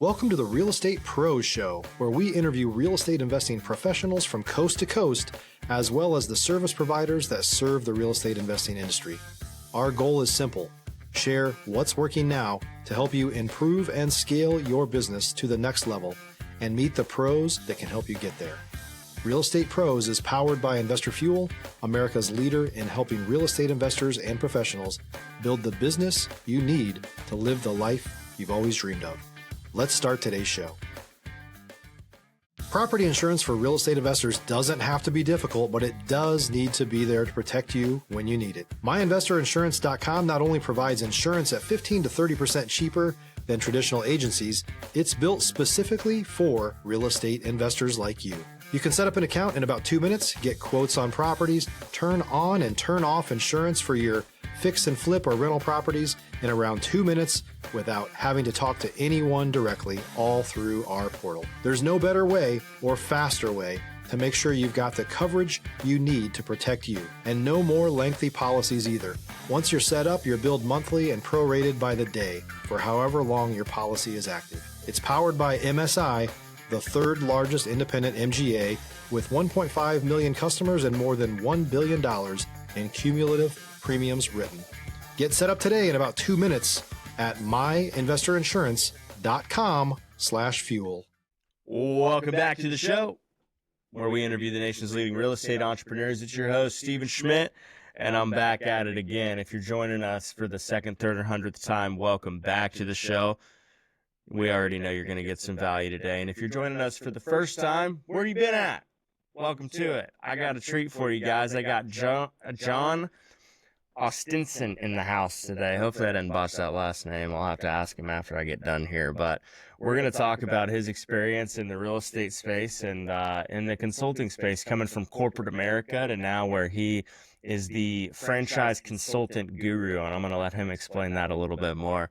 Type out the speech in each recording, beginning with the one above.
Welcome to the Real Estate Pros Show, where we interview real estate investing professionals from coast to coast, as well as the service providers that serve the real estate investing industry. Our goal is simple: share what's working now to help you improve and scale your business to the next level and meet the pros that can help you get there. Real Estate Pros is powered by Investor Fuel, America's leader in helping real estate investors and professionals build the business you need to live the life you've always dreamed of. Let's start today's show. Property insurance for real estate investors doesn't have to be difficult, but it does need to be there to protect you when you need it. MyInvestorInsurance.com not only provides insurance at 15 to 30% cheaper than traditional agencies, it's built specifically for real estate investors like you. You can set up an account in about 2 minutes, get quotes on properties, turn on and turn off insurance for your fix and flip or rental properties in around 2 minutes without having to talk to anyone directly, all through our portal. There's no better way or faster way to make sure you've got the coverage you need to protect you, and no more lengthy policies either. Once you're set up, you're billed monthly and prorated by the day for however long your policy is active. It's powered by MSI, the third largest independent MGA, with 1.5 million customers and more than $1 billion in cumulative premiums written. Get set up today in about 2 minutes at myinvestorinsurance.com/fuel. Welcome back to the show, where we interview the nation's leading real estate entrepreneurs. It's your host, Stephen Schmidt, and I'm back at it again. If you're joining us for the second, third, or 100th time, welcome back to the show. We already know you're going to get some value today. And if you're joining us for the first time, where you been at? Welcome to it. I got a treat for you guys. I got Jon Ostenson in the house today. Hopefully I didn't botch that last name. I'll have to ask him after I get done here. But we're going to talk about his experience in the real estate space and in the consulting space, coming from corporate America to now where he is the franchise consultant guru. And I'm going to let him explain that a little bit more.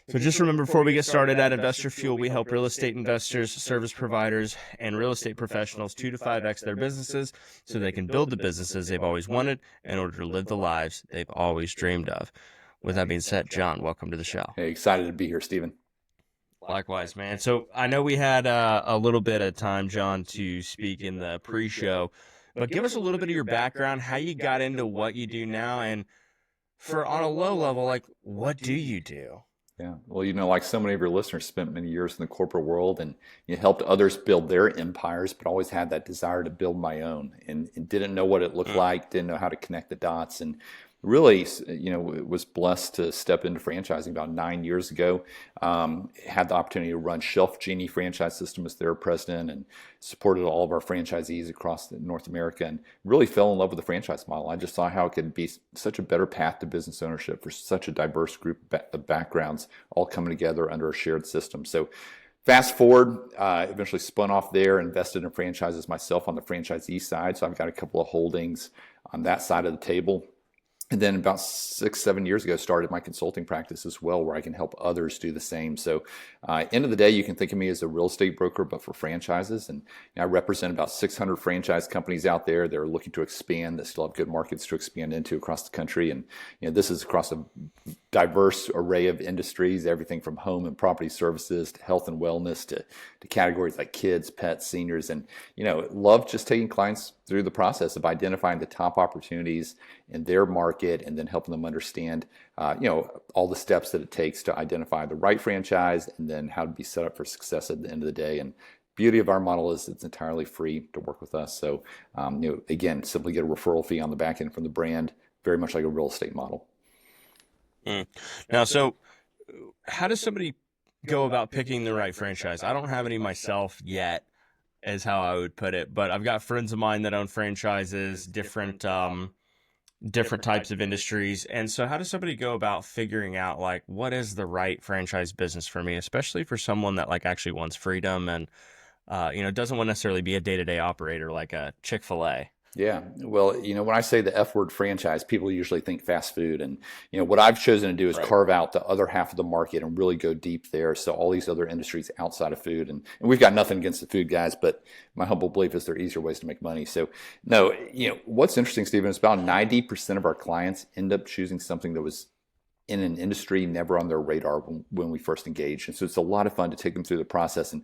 So just remember, before we get started, at Investor Fuel, we help real estate investors, service providers, and real estate professionals 2 to 5x their businesses so they can build the businesses they've always wanted in order to live the lives they've always dreamed of. With that being said, Jon, welcome to the show. Hey, excited to be here, Stephen. Likewise, man. So I know we had a little bit of time, Jon, to speak in the pre-show, but give us a little bit of your background, how you got into what you do now, and for on a low level, like, what do you do? Yeah, well, like so many of your listeners spent many years in the corporate world and helped others build their empires, but always had that desire to build my own and didn't know what it looked like, didn't know how to connect the dots. And really, was blessed to step into franchising about 9 years ago. Had the opportunity to run Shelf Genie franchise system as their president and supported all of our franchisees across North America and really fell in love with the franchise model. I just saw how it could be such a better path to business ownership for such a diverse group of backgrounds all coming together under a shared system. So fast forward, eventually spun off there, invested in franchises myself on the franchisee side. So I've got a couple of holdings on that side of the table. And then about 6-7 years ago, started my consulting practice as well, where I can help others do the same. So end of the day, you can think of me as a real estate broker, but for franchises. And I represent about 600 franchise companies out there that are looking to expand, that still have good markets to expand into across the country. And this is across a diverse array of industries, everything from home and property services to health and wellness to categories like kids, pets, seniors. And, love just taking clients through the process of identifying the top opportunities in their market and then helping them understand, all the steps that it takes to identify the right franchise and then how to be set up for success at the end of the day. And beauty of our model is it's entirely free to work with us. So, again, simply get a referral fee on the back end from the brand, very much like a real estate model. Now, so how does somebody go about picking the right franchise? I don't have any myself yet, is how I would put it, but I've got friends of mine that own franchises, different types of industries. And so how does somebody go about figuring out, like, what is the right franchise business for me, especially for someone that actually wants freedom and, doesn't want to necessarily be a day-to-day operator like a Chick-fil-A? Yeah. Well, when I say the F word franchise, people usually think fast food. And, what I've chosen to do is carve out the other half of the market and really go deep there. So all these other industries outside of food. And we've got nothing against the food guys, but my humble belief is there are easier ways to make money. So, no, what's interesting, Stephen, is about 90% of our clients end up choosing something that was in an industry never on their radar when we first engaged. And so it's a lot of fun to take them through the process. And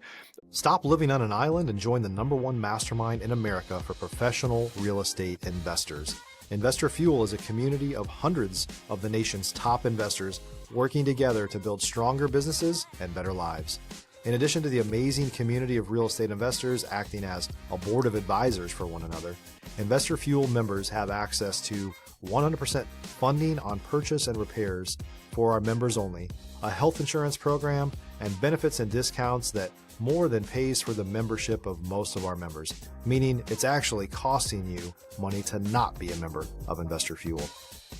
Stop living on an island and join the #1 mastermind in America for professional real estate investors. Investor Fuel is a community of hundreds of the nation's top investors working together to build stronger businesses and better lives. In addition to the amazing community of real estate investors acting as a board of advisors for one another, Investor Fuel members have access to 100% funding on purchase and repairs for our members only, a health insurance program, and benefits and discounts that more than pays for the membership of most of our members, meaning it's actually costing you money to not be a member of Investor Fuel.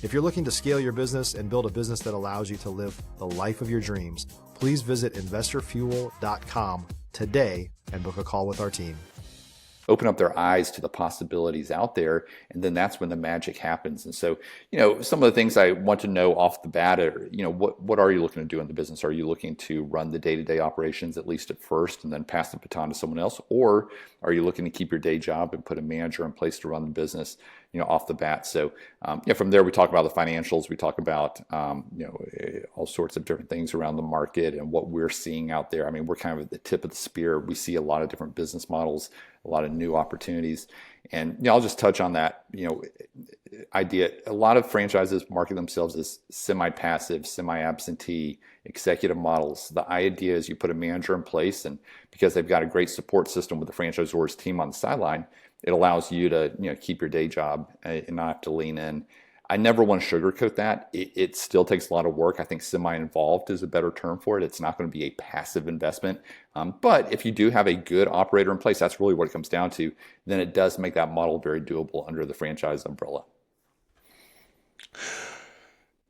If you're looking to scale your business and build a business that allows you to live the life of your dreams, please visit investorfuel.com today and book a call with our team. Open up their eyes to the possibilities out there, and then that's when the magic happens. And so, some of the things I want to know off the bat are, what are you looking to do in the business? Are you looking to run the day-to-day operations, at least at first, and then pass the baton to someone else? Or are you looking to keep your day job and put a manager in place to run the business, off the bat? So, from there, we talk about the financials. We talk about, all sorts of different things around the market and what we're seeing out there. I mean, we're kind of at the tip of the spear. We see a lot of different business models, a lot of new opportunities. And I'll just touch on that, idea. A lot of franchises market themselves as semi-passive, semi-absentee, executive models. The idea is you put a manager in place, and because they've got a great support system with the franchisor's team on the sideline, it allows you to keep your day job and not have to lean in. I never want to sugarcoat that. It still takes a lot of work. I think semi-involved is a better term for it. It's not going to be a passive investment. But if you do have a good operator in place, that's really what it comes down to, then it does make that model very doable under the franchise umbrella.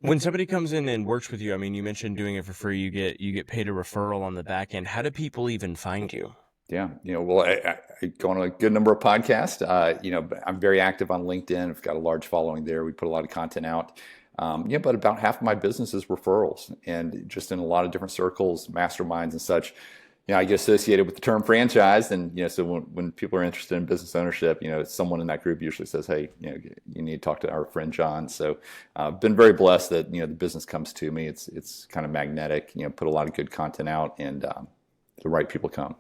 When somebody comes in and works with you, I mean, you mentioned doing it for free. You get paid a referral on the back end. How do people even find you? Yeah, well, I go on a good number of podcasts. I'm very active on LinkedIn. I've got a large following there. We put a lot of content out. But about half of my business is referrals, and just in a lot of different circles, masterminds and such. I get associated with the term franchise, and so when people are interested in business ownership, someone in that group usually says, "Hey, you need to talk to our friend Jon." So I've been very blessed that the business comes to me. It's kind of magnetic. Put a lot of good content out, and the right people come.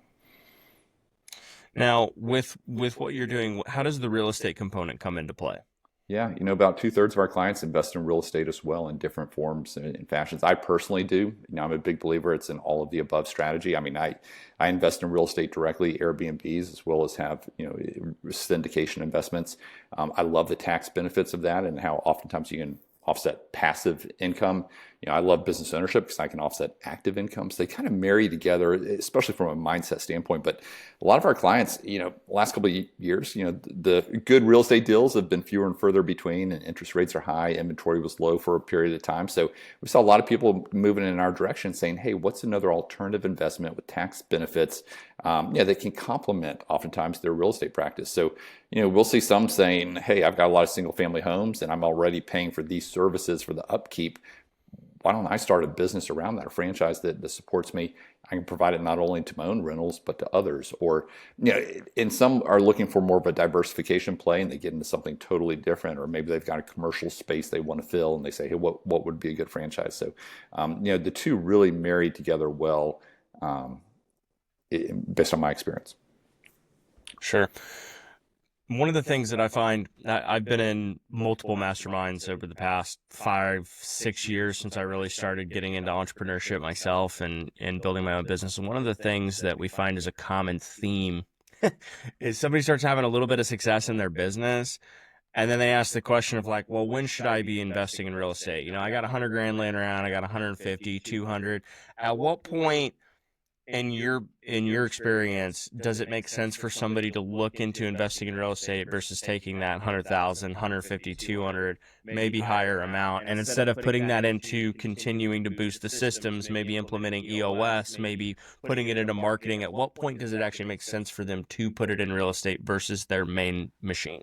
Now, with what you're doing, how does the real estate component come into play? Yeah, about 2/3 of our clients invest in real estate as well in different forms and fashions. I personally do. I'm a big believer it's an all of the above strategy. I mean, I invest in real estate directly, Airbnbs, as well as have syndication investments. I love the tax benefits of that and how oftentimes you can offset passive income. I love business ownership because I can offset active income. So they kind of marry together, especially from a mindset standpoint. But a lot of our clients, last couple of years, the good real estate deals have been fewer and further between, and interest rates are high. Inventory was low for a period of time. So we saw a lot of people moving in our direction saying, hey, what's another alternative investment with tax benefits that can complement oftentimes their real estate practice? So, we'll see some saying, hey, I've got a lot of single family homes and I'm already paying for these services for the upkeep. Why don't I start a business around that, a franchise that supports me? I can provide it not only to my own rentals, but to others. Or, and some are looking for more of a diversification play and they get into something totally different. Or maybe they've got a commercial space they want to fill and they say, hey, what would be a good franchise? So, the two really marry together well based on my experience. Sure. One of the things that I find, I've been in multiple masterminds over the past 5-6 years since I really started getting into entrepreneurship myself and building my own business. And one of the things that we find is a common theme is somebody starts having a little bit of success in their business. And then they ask the question of like, well, when should I be investing in real estate? I got $100,000 laying around. I got 150, 200. At what point in your experience, does it make sense for somebody to look into investing in real estate versus taking that 100,000, 150, 200, maybe higher amount, and instead of putting that into continuing to boost the systems, maybe implementing EOS, maybe putting it into marketing, at what point does it actually make sense for them to put it in real estate versus their main machine?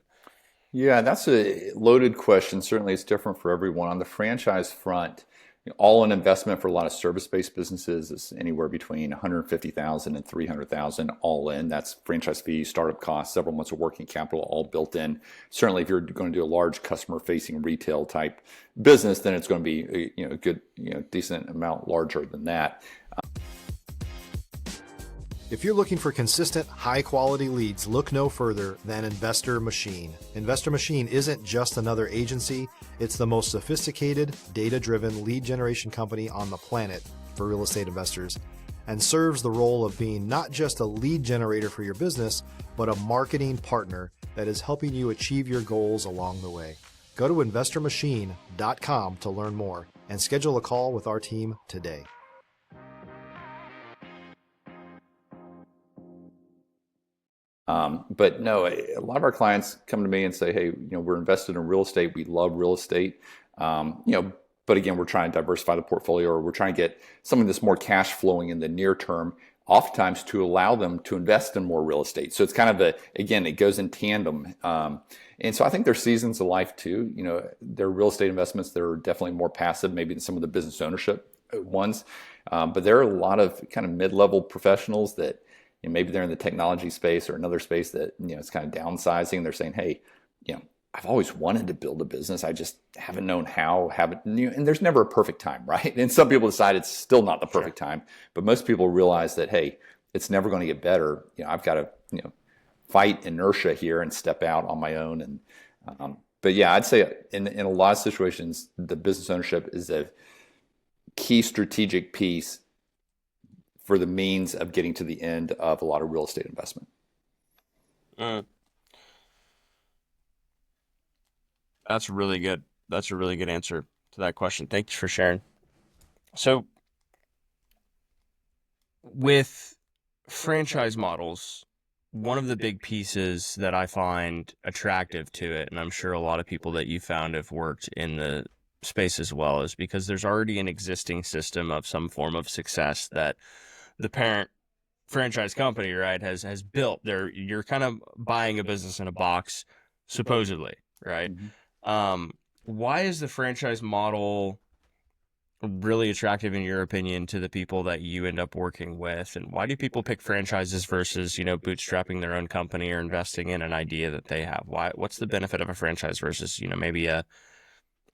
Yeah, that's a loaded question. Certainly it's different for everyone. On the franchise front, All-in investment for a lot of service-based businesses is anywhere between 150,000 and 300,000 all in. That's franchise fees, startup costs, several months of working capital, all built in. Certainly, if you're going to do a large customer-facing retail type business, then it's going to be a good, decent amount larger than that. If you're looking for consistent, high-quality leads, look no further than Investor Machine. Investor Machine isn't just another agency. It's the most sophisticated, data-driven lead generation company on the planet for real estate investors, and serves the role of being not just a lead generator for your business, but a marketing partner that is helping you achieve your goals along the way. Go to investormachine.com to learn more and schedule a call with our team today. But no, a lot of our clients come to me and say, hey, we're invested in real estate. We love real estate. But again, we're trying to diversify the portfolio, or we're trying to get something that's more cash flowing in the near term, oftentimes to allow them to invest in more real estate. So it's kind of again, it goes in tandem. And so I think there's seasons of life too. There are real estate investments that are definitely more passive, maybe than some of the business ownership ones. But there are a lot of kind of mid-level professionals that, maybe they're in the technology space or another space that, it's kind of downsizing. They're saying, hey, I've always wanted to build a business. I just haven't known how, and there's never a perfect time, right? And some people decide it's still not the perfect time, but most people realize that, hey, it's never going to get better. I've got to, fight inertia here and step out on my own. And, but yeah, I'd say in a lot of situations, the business ownership is a key strategic piece for the means of getting to the end of a lot of real estate investment. That's really good. That's a really good answer to that question. Thank you for sharing. So with franchise models, one of the big pieces that I find attractive to it, and I'm sure a lot of people that you found have worked in the space as well, is because there's already an existing system of some form of success that the parent franchise company, right, has built. You're kind of buying a business in a box, supposedly, right? Mm-hmm. Why is the franchise model really attractive, in your opinion, to the people that you end up working with? And why do people pick franchises versus, bootstrapping their own company or investing in an idea that they have? What's the benefit of a franchise versus, maybe I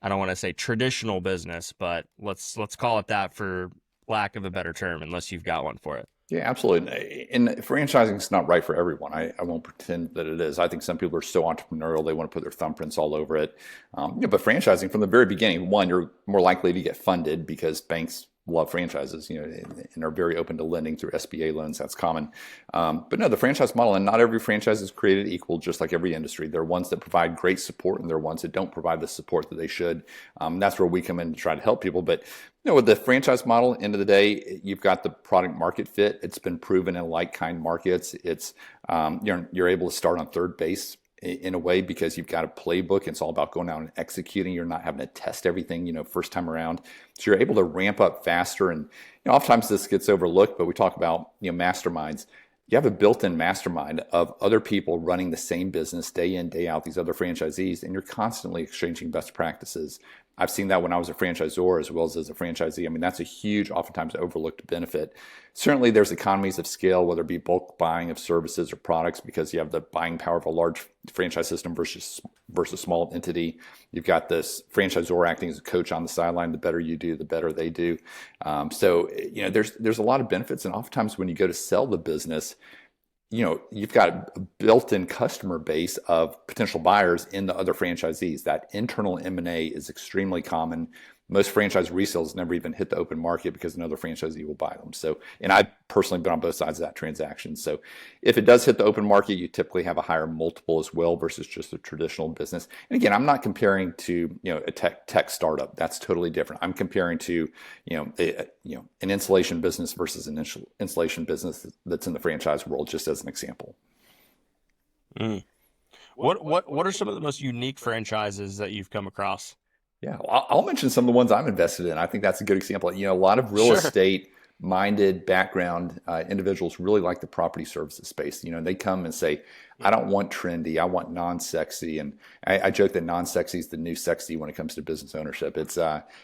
don't want to say traditional business, but let's call it that for lack of a better term, unless you've got one for it. Yeah, absolutely. And franchising is not right for everyone. I won't pretend that it is. I think some people are so entrepreneurial, they want to put their thumbprints all over it. But franchising from the very beginning, one, you're more likely to get funded because banks love franchises, and are very open to lending through SBA loans. That's common. But no, the franchise model, and not every franchise is created equal, just like every industry. There are ones that provide great support, and there are ones that don't provide the support that they should. That's where we come in to try to help people. But with the franchise model, end of the day, you've got the product market fit. It's been proven in like-kind markets. It's you're able to start on third base in a way because you've got a playbook. It's all about going out and executing. You're not having to test everything, first time around. So you're able to ramp up faster. And oftentimes this gets overlooked, but we talk about masterminds. You have a built-in mastermind of other people running the same business day in, day out, these other franchisees, and you're constantly exchanging best practices. I've seen that when I was a franchisor as well as a franchisee. I mean, that's a huge, oftentimes overlooked benefit. Certainly there's economies of scale, whether it be bulk buying of services or products, because you have the buying power of a large franchise system versus small entity. You've got this franchisor acting as a coach on the sideline. The better you do, the better they do. So there's a lot of benefits. And oftentimes when you go to sell the business, you've got a built-in customer base of potential buyers in the other franchisees. That internal M&A is extremely common. Most franchise resales never even hit the open market because another franchisee will buy them. So, and I've personally been on both sides of that transaction. So if it does hit the open market, you typically have a higher multiple as well versus just a traditional business. And again, I'm not comparing to, a tech startup. That's totally different. I'm comparing to, an insulation business versus an insulation business that's in the franchise world, just as an example. What are some of the most unique franchises that you've come across? Yeah, I'll mention some of the ones I'm invested in. I think that's a good example. A lot of real estate minded background individuals really like the property services space. They come and say, I don't want trendy, I want non-sexy. And I joke that non-sexy is the new sexy when it comes to business ownership. It's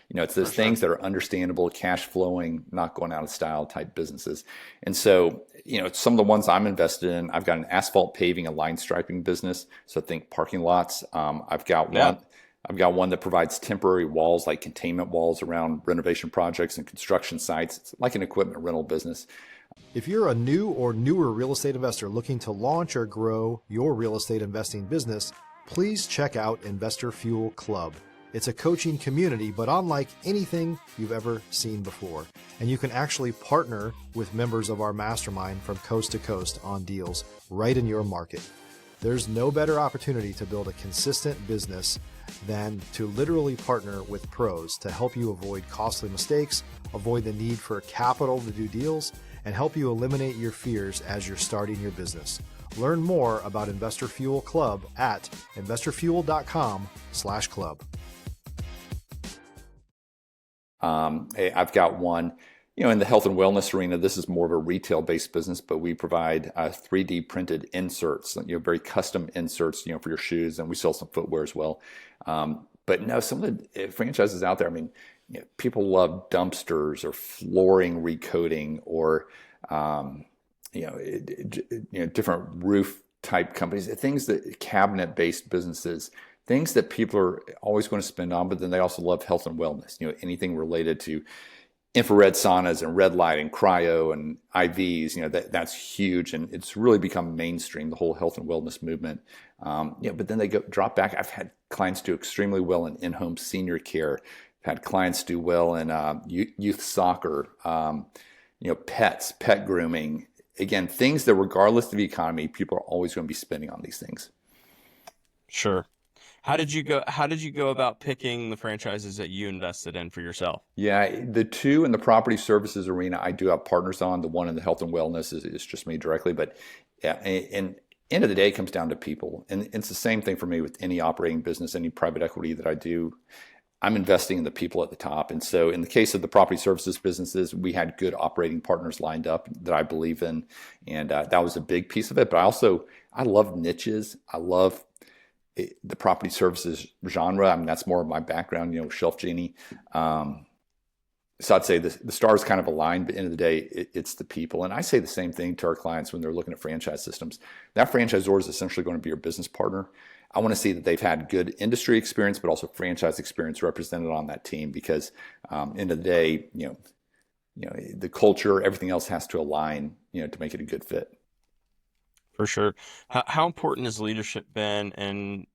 it's those things that are understandable, cash flowing, not going out of style type businesses. And so, some of the ones I'm invested in, I've got an asphalt paving and line striping business. So think parking lots. I've got one that provides temporary walls, like containment walls around renovation projects and construction sites. It's like an equipment rental business. If you're a new or newer real estate investor looking to launch or grow your real estate investing business, please check out Investor Fuel Club. It's a coaching community, but unlike anything you've ever seen before. And you can actually partner with members of our mastermind from coast to coast on deals right in your market. There's no better opportunity to build a consistent business than to literally partner with pros to help you avoid costly mistakes, avoid the need for capital to do deals, and help you eliminate your fears as you're starting your business. Learn more about Investor Fuel Club at investorfuel.com/club. I've got one, in the health and wellness arena. This is more of a retail-based business, but we provide 3D printed inserts, very custom inserts, for your shoes, and we sell some footwear as well. But no, some of the franchises out there, people love dumpsters or flooring recoating or, different roof type companies, things that cabinet-based businesses, things that people are always going to spend on, but then they also love health and wellness, anything related to infrared saunas and red light and cryo and IVs, that's huge. And it's really become mainstream, the whole health and wellness movement. But then they drop back. I've had clients do extremely well in in-home senior care. I've had clients do well in youth soccer, pets, pet grooming. Again, things that regardless of the economy, people are always going to be spending on these things. Sure. How did you go about picking the franchises that you invested in for yourself? Yeah, the two in the property services arena, I do have partners on. The one in the health and wellness is just me directly. But yeah, and end of the day, it comes down to people. And it's the same thing for me with any operating business, any private equity that I do. I'm investing in the people at the top. And so in the case of the property services businesses, we had good operating partners lined up that I believe in. And that was a big piece of it. But I love niches. I love the property services genre. That's more of my background, Shelf Genie. So I'd say the stars kind of aligned, but at the end of the day, it's the people. And I say the same thing to our clients when they're looking at franchise systems. That franchisor is essentially going to be your business partner. I want to see that they've had good industry experience, but also franchise experience represented on that team, because end of the day, the culture, everything else has to align, to make it a good fit. For sure. How important has leadership been in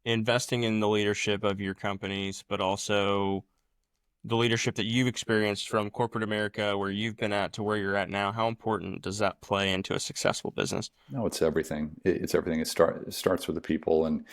investing in the leadership of your companies, but also the leadership that you've experienced from corporate America, where you've been at to where you're at now? How important does that play into a successful business? No, it's everything. It's everything. It starts with the people. And,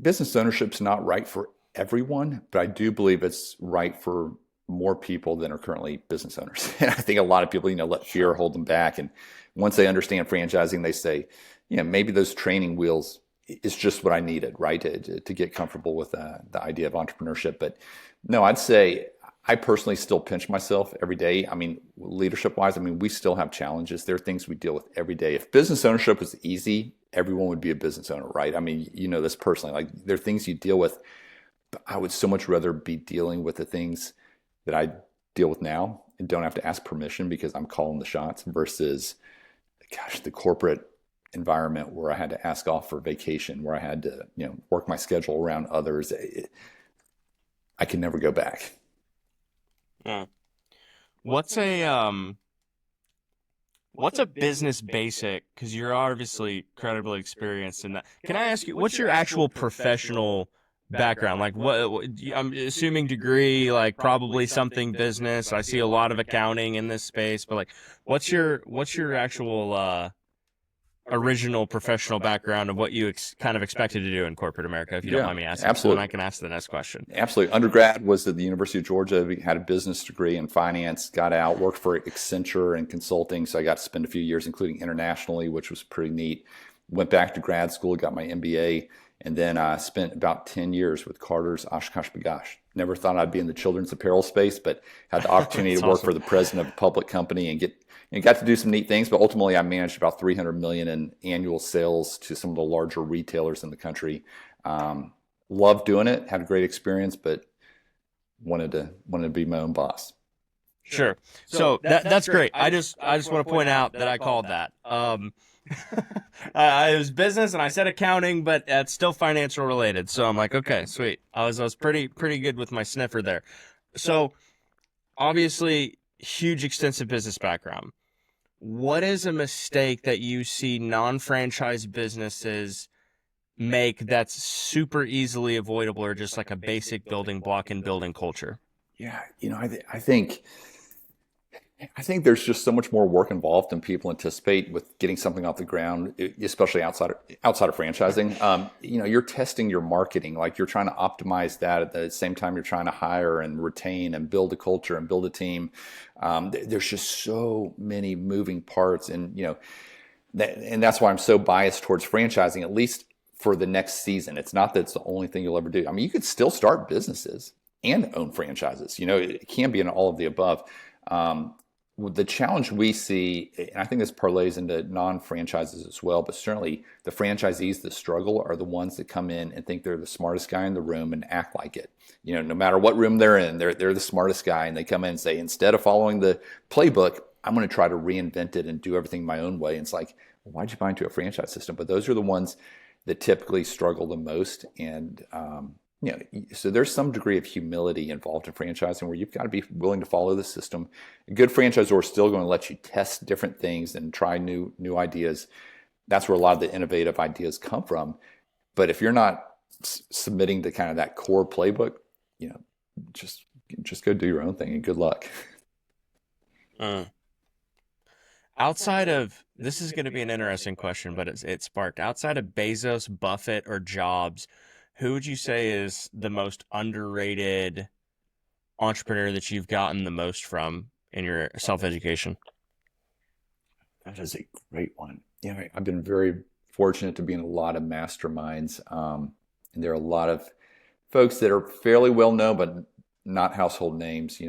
business ownership's not right for everyone, but I do believe it's right for more people than are currently business owners. And I think a lot of people, let fear hold them back. And once they understand franchising, they say, maybe those training wheels is just what I needed, right, to get comfortable with the idea of entrepreneurship. But no, I'd say I personally still pinch myself every day. Leadership-wise, we still have challenges. There are things we deal with every day. If business ownership was easy, everyone would be a business owner, right? This personally. Like, there are things you deal with, but I would so much rather be dealing with the things that I deal with now and don't have to ask permission because I'm calling the shots, versus, the corporate environment where I had to ask off for vacation, where I had to, work my schedule around others. I can never go back. Yeah. What's a business basic? Because you're obviously incredibly experienced in that. Can I ask you, what's your actual professional background? Like, what I'm assuming degree, like probably something business. I see a lot of accounting in this space, but like, what's your actual original professional background of what you kind of expected to do in corporate America, if you don't mind me asking? Absolutely. And I can ask the next question. Absolutely. Undergrad was at the University of Georgia. We had a business degree in finance, got out, worked for Accenture and consulting. So I got to spend a few years, including internationally, which was pretty neat. Went back to grad school, got my MBA, and then I spent about 10 years with Carter's Oshkosh B'gosh. never thought I'd be in the children's apparel space, but had the opportunity to work for the president of a public company and got to do some neat things. But ultimately, I managed about 300 million in annual sales to some of the larger retailers in the country. Loved doing it, had a great experience, but wanted to be my own boss. Sure. So that's great. I just want to point out that I called that. It was business and I said accounting, but it's still financial related. So I'm like, okay, sweet. I was pretty good with my sniffer there. So obviously, huge extensive business background. What is a mistake that you see non-franchise businesses make that's super easily avoidable, or just like a basic building block in building culture? Yeah, I think there's just so much more work involved than people anticipate with getting something off the ground, especially outside of franchising. You're testing your marketing, like you're trying to optimize that at the same time you're trying to hire and retain and build a culture and build a team. There's just so many moving parts, and that's why I'm so biased towards franchising, at least for the next season. It's not that it's the only thing you'll ever do. I mean, you could still start businesses and own franchises. It can be in all of the above. The challenge we see, and I think this parlays into non-franchises as well, but certainly the franchisees that struggle are the ones that come in and think they're the smartest guy in the room and act like it. No matter what room they're in, they're the smartest guy, and they come in and say, instead of following the playbook, I'm going to try to reinvent it and do everything my own way. And it's like, well, why'd you buy into a franchise system? But those are the ones that typically struggle the most. And so there's some degree of humility involved in franchising, where you've got to be willing to follow the system. A good franchisor is still going to let you test different things and try new ideas. That's where a lot of the innovative ideas come from. But if you're not submitting to kind of that core playbook, just go do your own thing, and good luck. Outside of, this is going to be an interesting question, but it sparked, outside of Bezos, Buffett, or Jobs, who would you say is the most underrated entrepreneur that you've gotten the most from in your self-education? That is a great one. I've been very fortunate to be in a lot of masterminds, and there are a lot of folks that are fairly well known, but not household names.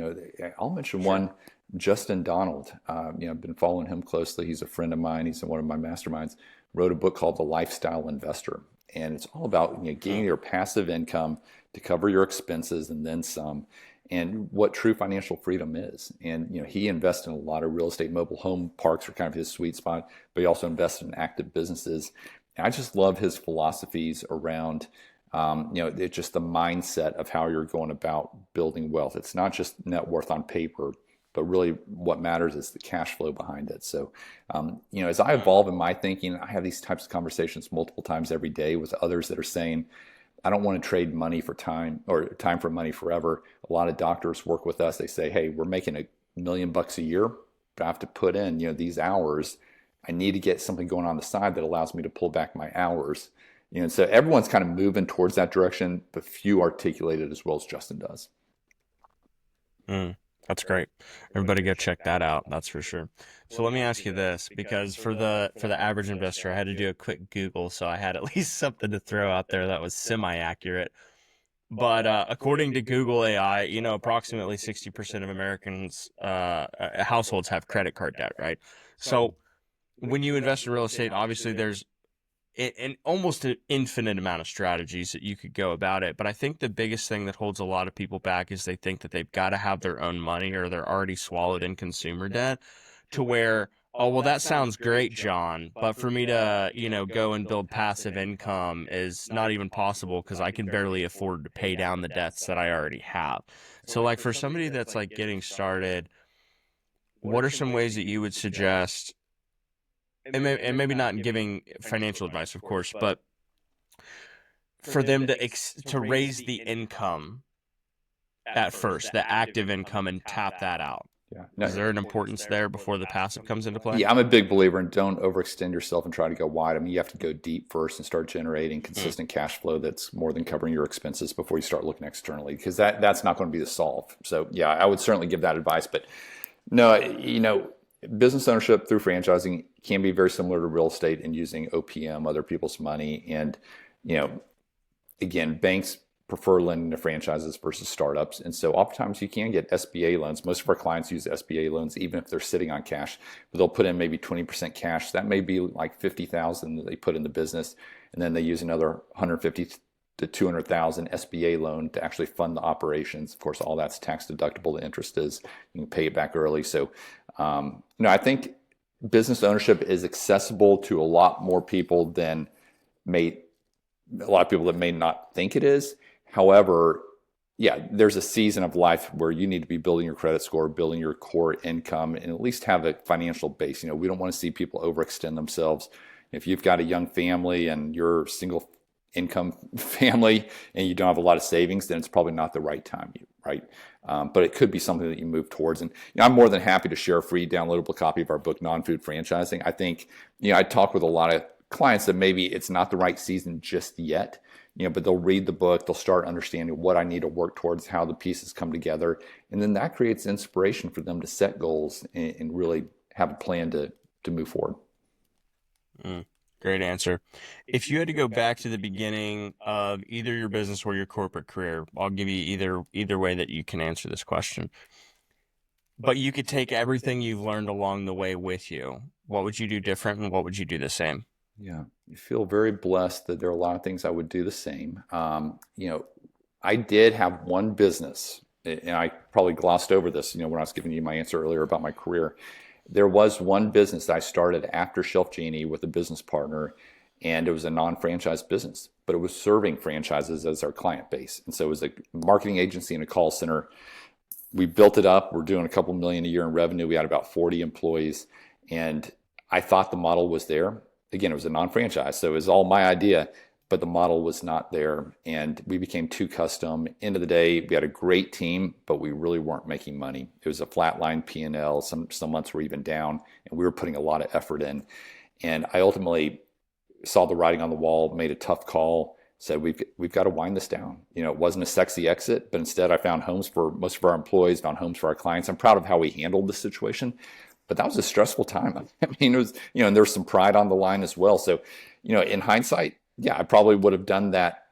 I'll mention one, Justin Donald. I've been following him closely. He's a friend of mine. He's in one of my masterminds. Wrote a book called The Lifestyle Investor. And it's all about getting your passive income to cover your expenses and then some, and what true financial freedom is. And he invests in a lot of real estate. Mobile home parks are kind of his sweet spot, but he also invests in active businesses. And I just love his philosophies around it's just the mindset of how you're going about building wealth. It's not just net worth on paper, but really what matters is the cash flow behind it. So, as I evolve in my thinking, I have these types of conversations multiple times every day with others that are saying, I don't want to trade money for time, or time for money forever. A lot of doctors work with us. They say, hey, we're making $1 million a year, but I have to put in, these hours. I need to get something going on the side that allows me to pull back my hours. So everyone's kind of moving towards that direction, but few articulate it as well as Justin does. That's great. Everybody go check that out. That's for sure. So let me ask you this, because for the average investor, I had to do a quick Google, so I had at least something to throw out there that was semi-accurate. But according to Google AI, approximately 60% of Americans households have credit card debt, right? So when you invest in real estate, obviously there's almost an infinite amount of strategies that you could go about it. But I think the biggest thing that holds a lot of people back is they think that they've got to have their own money, or they're already swallowed in consumer debt, to where, oh, well, that sounds great, John, but for me to, go and build passive income is not even possible because I can barely afford to pay down the debts that I already have. So like for somebody that's like getting started, what are some ways that you would suggest, and maybe not in giving financial advice, of course, but for them to raise the income at first, the active income, and tap that out? Yeah. No, is there an importance there before the passive comes into play? Yeah, I'm a big believer in don't overextend yourself and try to go wide. I mean, you have to go deep first and start generating consistent cash flow that's more than covering your expenses before you start looking externally, because that's not going to be the solve. So yeah, I would certainly give that advice. But no, business ownership through franchising can be very similar to real estate and using OPM, other people's money. And, again, banks prefer lending to franchises versus startups. And so oftentimes you can get SBA loans. Most of our clients use SBA loans, even if they're sitting on cash, but they'll put in maybe 20% cash. That may be like $50,000 that they put in the business. And then they use another 150 to 200,000 SBA loan to actually fund the operations. Of course, all that's tax deductible. The interest is, you can pay it back early. So, I think business ownership is accessible to a lot more people than a lot of people that may not think it is. However, yeah, there's a season of life where you need to be building your credit score, building your core income, and at least have a financial base. We don't want to see people overextend themselves. If you've got a young family and you're a single income family and you don't have a lot of savings, then it's probably not the right time, right? But it could be something that you move towards. And I'm more than happy to share a free downloadable copy of our book, Non-Food Franchising. I think, I talk with a lot of clients that maybe it's not the right season just yet, but they'll read the book, they'll start understanding what I need to work towards, how the pieces come together. And then that creates inspiration for them to set goals and really have a plan to move forward. Great answer. If you had to go back to the beginning of either your business or your corporate career, I'll give you either way that you can answer this question. But you could take everything you've learned along the way with you. What would you do different and what would you do the same? Yeah, I feel very blessed that there are a lot of things I would do the same. I did have one business, and I probably glossed over this, when I was giving you my answer earlier about my career. There was one business that I started after Shelf Genie with a business partner, and it was a non-franchise business, but it was serving franchises as our client base. And so it was a marketing agency and a call center. We built it up. We're doing a couple million a year in revenue. We had about 40 employees, and I thought the model was there. Again, it was a non-franchise, so it was all my idea, but the model was not there, and we became too custom. End of the day, we had a great team, but we really weren't making money. It was a flatline P&L. Some months were even down, and we were putting a lot of effort in. And I ultimately saw the writing on the wall, made a tough call, said we've got to wind this down. It wasn't a sexy exit, but instead I found homes for most of our employees, found homes for our clients. I'm proud of how we handled the situation. But that was a stressful time. I mean, it was, and there's some pride on the line as well. So, in hindsight, yeah, I probably would have done that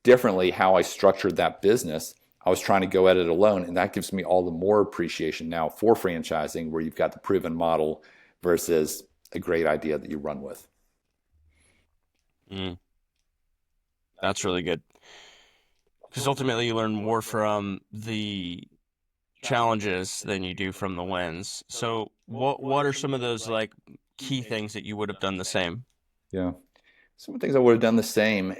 differently how I structured that business. I was trying to go at it alone, and that gives me all the more appreciation now for franchising, where you've got the proven model versus a great idea that you run with. That's really good. Because ultimately you learn more from the challenges than you do from the wins. So what are some of those key things that you would have done the same? Yeah. Some of the things I would have done the same,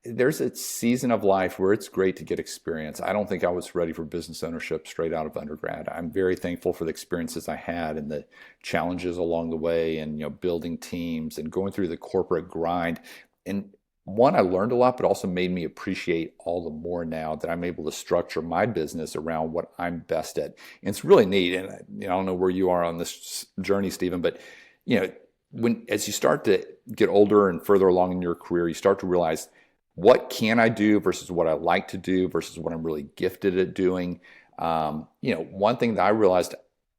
there's a season of life where it's great to get experience. I don't think I was ready for business ownership straight out of undergrad. I'm very thankful for the experiences I had and the challenges along the way, and building teams and going through the corporate grind. And one, I learned a lot, but also made me appreciate all the more now that I'm able to structure my business around what I'm best at. And it's really neat. And I don't know where you are on this journey, Stephen, but as you start to get older and further along in your career, you start to realize, what can I do versus what I like to do versus what I'm really gifted at doing. One thing that I realized,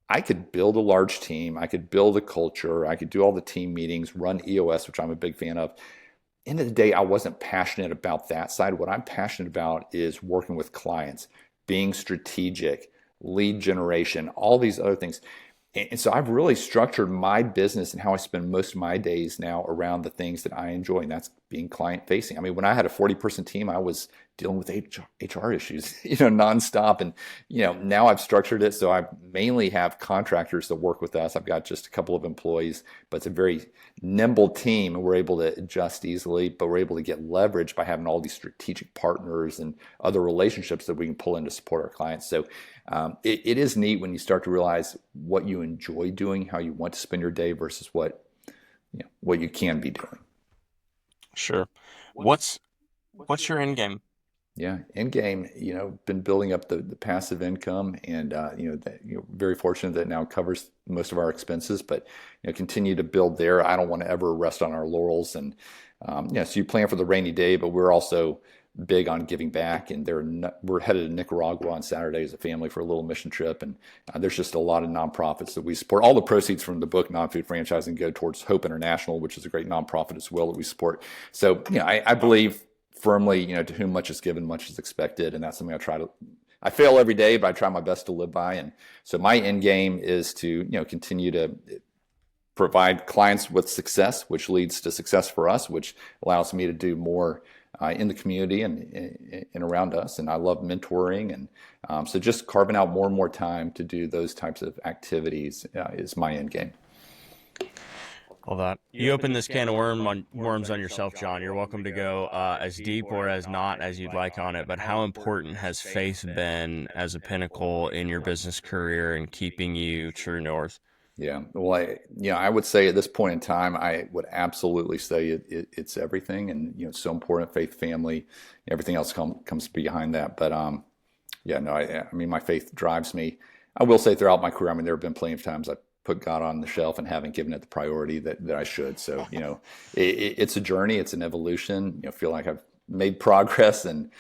I could build a large team, I could build a culture, I could do all the team meetings, run EOS, which I'm a big fan of. End of the day, I wasn't passionate about that side. What I'm passionate about is working with clients, being strategic, lead generation, all these other things. And so I've really structured my business and how I spend most of my days now around the things that I enjoy, and that's being client facing. I mean, when I had a 40-person team, I was dealing with HR issues, nonstop. And, now I've structured it so I mainly have contractors that work with us. I've got just a couple of employees, but it's a very nimble team, and we're able to adjust easily, but we're able to get leverage by having all these strategic partners and other relationships that we can pull in to support our clients. So it is neat when you start to realize what you enjoy doing, how you want to spend your day versus what you can be doing. Sure. What's your end game? Yeah, end game, been building up the passive income, and very fortunate that it now covers most of our expenses, but continue to build there. I don't want to ever rest on our laurels, and so you plan for the rainy day, but we're also big on giving back, and we're headed to Nicaragua on Saturday as a family for a little mission trip, and there's just a lot of nonprofits that we support. All the proceeds from the book Non-Food Franchising go towards Hope International, which is a great nonprofit as well that we support. So I believe firmly, to whom much is given, much is expected. And that's something I fail every day, but I try my best to live by. And so my end game is to, continue to provide clients with success, which leads to success for us, which allows me to do more in the community and around us. And I love mentoring. And so just carving out more and more time to do those types of activities is my end game. All that. You opened this can of worms on yourself, Jon. You're welcome to go as deep or as not as you'd like on it. But how important has faith been as a pinnacle in your business career and keeping you true north? Yeah, well, I would say at this point in time, I would absolutely say it's everything, and it's so important. Faith, family, everything else comes behind that. But I mean, my faith drives me. I will say throughout my career, there have been plenty of times I put God on the shelf and haven't given it the priority that I should. So it's a journey, it's an evolution. Feel like I've made progress, and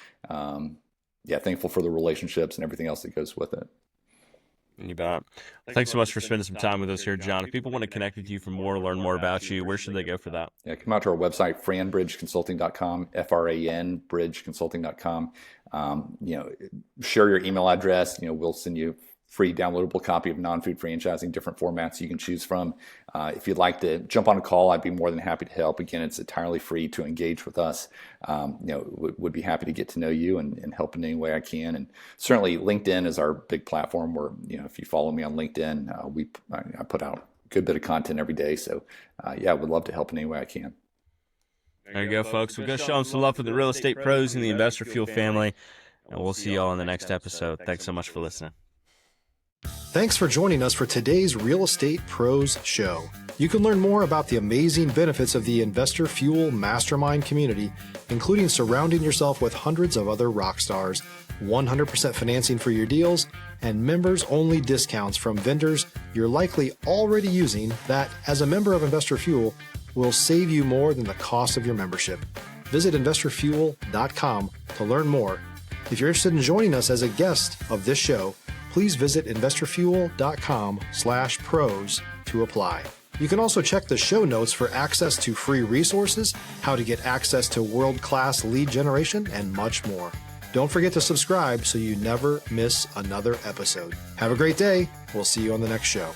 thankful for the relationships and everything else that goes with it. You bet. Thanks so much for spending some time with us here, Jon. If people want to connect with you for more, learn more about you, where should they go for that? Yeah, come out to our website, franbridgeconsulting.com, FRAN, bridgeconsulting.com. Share your email address. We'll send you free downloadable copy of Non-Food Franchising, different formats you can choose from. If you'd like to jump on a call, I'd be more than happy to help. Again, it's entirely free to engage with us. Would be happy to get to know you and help in any way I can. And certainly LinkedIn is our big platform where, if you follow me on LinkedIn, I put out a good bit of content every day. So I would love to help in any way I can. There you go, folks. We're going to show them some love for the real estate pros and the Investor Fuel family. And we'll see you all in the next episode. Thanks so much for listening. Thanks for joining us for today's Real Estate Pros Show. You can learn more about the amazing benefits of the Investor Fuel Mastermind community, including surrounding yourself with hundreds of other rock stars, 100% financing for your deals, and members-only discounts from vendors you're likely already using that, as a member of Investor Fuel, will save you more than the cost of your membership. Visit investorfuel.com to learn more. If you're interested in joining us as a guest of this show, please visit investorfuel.com/pros to apply. You can also check the show notes for access to free resources, how to get access to world-class lead generation, and much more. Don't forget to subscribe so you never miss another episode. Have a great day. We'll see you on the next show.